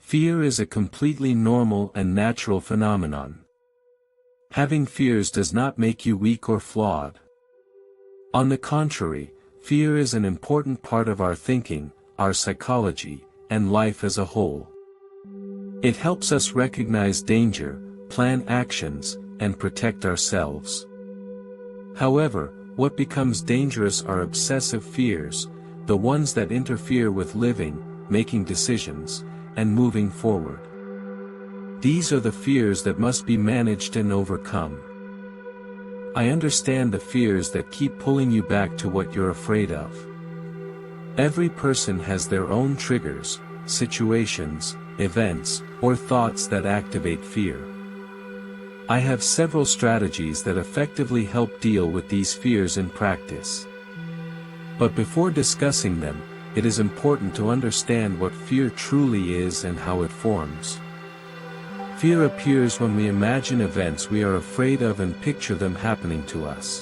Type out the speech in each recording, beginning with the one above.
Fear is a completely normal and natural phenomenon. Having fears does not make you weak or flawed. On the contrary, fear is an important part of our thinking, our psychology, and life as a whole. It helps us recognize danger, plan actions, and protect ourselves. However, what becomes dangerous are obsessive fears, the ones that interfere with living, making decisions, and moving forward. These are the fears that must be managed and overcome. I understand the fears that keep pulling you back to what you're afraid of. Every person has their own triggers, situations, events, or thoughts that activate fear. I have several strategies that effectively help deal with these fears in practice. But before discussing them, it is important to understand what fear truly is and how it forms. Fear appears when we imagine events we are afraid of and picture them happening to us.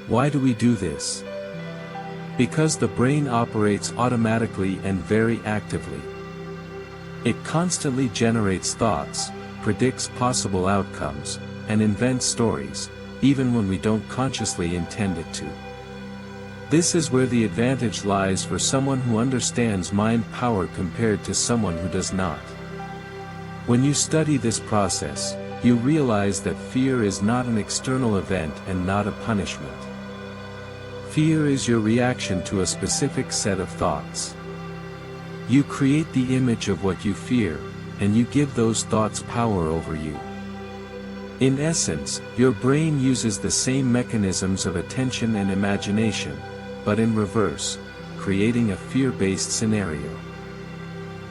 Why do we do this? Because the brain operates automatically and very actively. It constantly generates thoughts, predicts possible outcomes, and invents stories, even when we don't consciously intend it to. This is where the advantage lies for someone who understands mind power compared to someone who does not. When you study this process, you realize that fear is not an external event and not a punishment. Fear is your reaction to a specific set of thoughts. You create the image of what you fear, and you give those thoughts power over you. In essence, your brain uses the same mechanisms of attention and imagination, but in reverse, creating a fear-based scenario.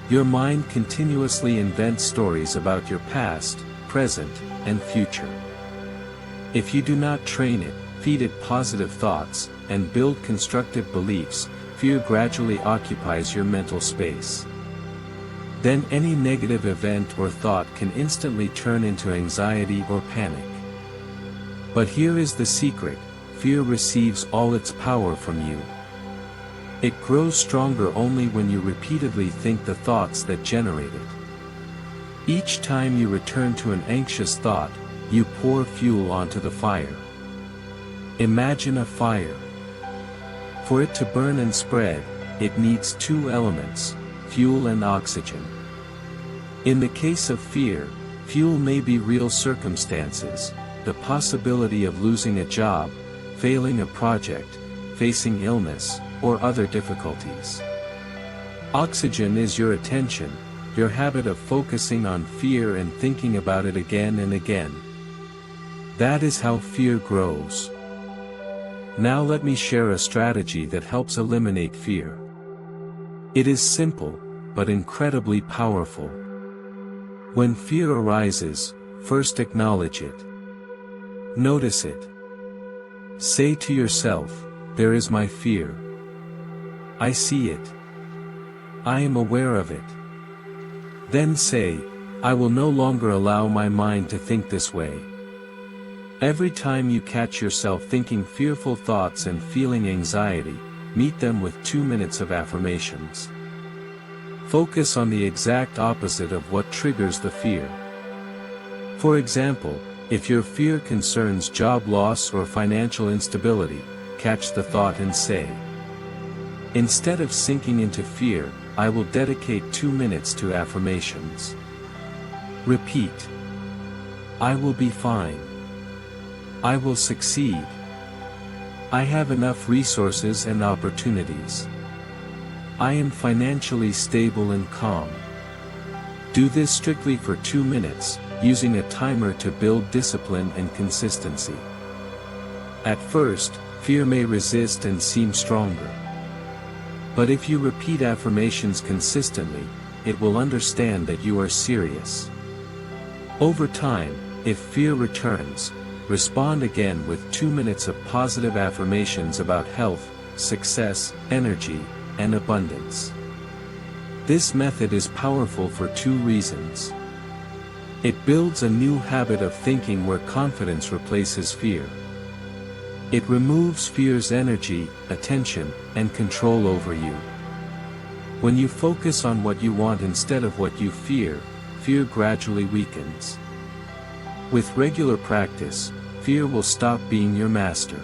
Your mind continuously invents stories about your past, present, and future. If you do not train it, feed it positive thoughts, and build constructive beliefs, fear gradually occupies your mental space. Then any negative event or thought can instantly turn into anxiety or panic. But here is the secret: fear receives all its power from you. It grows stronger only when you repeatedly think the thoughts that generate it. Each time you return to an anxious thought, you pour fuel onto the fire. Imagine a fire. For it to burn and spread, it needs two elements, fuel and oxygen. In the case of fear, fuel may be real circumstances, the possibility of losing a job, failing a project, facing illness, or other difficulties. Oxygen is your attention, your habit of focusing on fear and thinking about it again and again. That is how fear grows. Now let me share a strategy that helps eliminate fear. It is simple, but incredibly powerful. When fear arises, first acknowledge it. Notice it. Say to yourself, "There is my fear. I see it. I am aware of it." Then say, "I will no longer allow my mind to think this way." Every time you catch yourself thinking fearful thoughts and feeling anxiety, meet them with 2 minutes of affirmations. Focus on the exact opposite of what triggers the fear. For example, if your fear concerns job loss or financial instability, catch the thought and say, "Instead of sinking into fear, I will dedicate 2 minutes to affirmations." Repeat, "I will be fine. I will succeed. I have enough resources and opportunities. I am financially stable and calm." Do this strictly for 2 minutes, using a timer to build discipline and consistency. At first, fear may resist and seem stronger. But if you repeat affirmations consistently, it will understand that you are serious. Over time, if fear returns, respond again with 2 minutes of positive affirmations about health, success, energy, and abundance. This method is powerful for 2 reasons. It builds a new habit of thinking where confidence replaces fear. It removes fear's energy, attention, and control over you. When you focus on what you want instead of what you fear, fear gradually weakens. With regular practice, fear will stop being your master.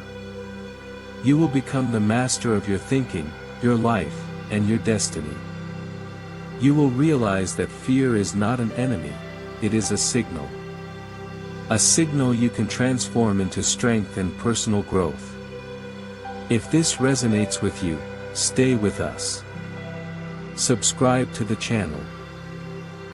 You will become the master of your thinking, your life, and your destiny. You will realize that fear is not an enemy, it is a signal. A signal you can transform into strength and personal growth. If this resonates with you, stay with us. Subscribe to the channel.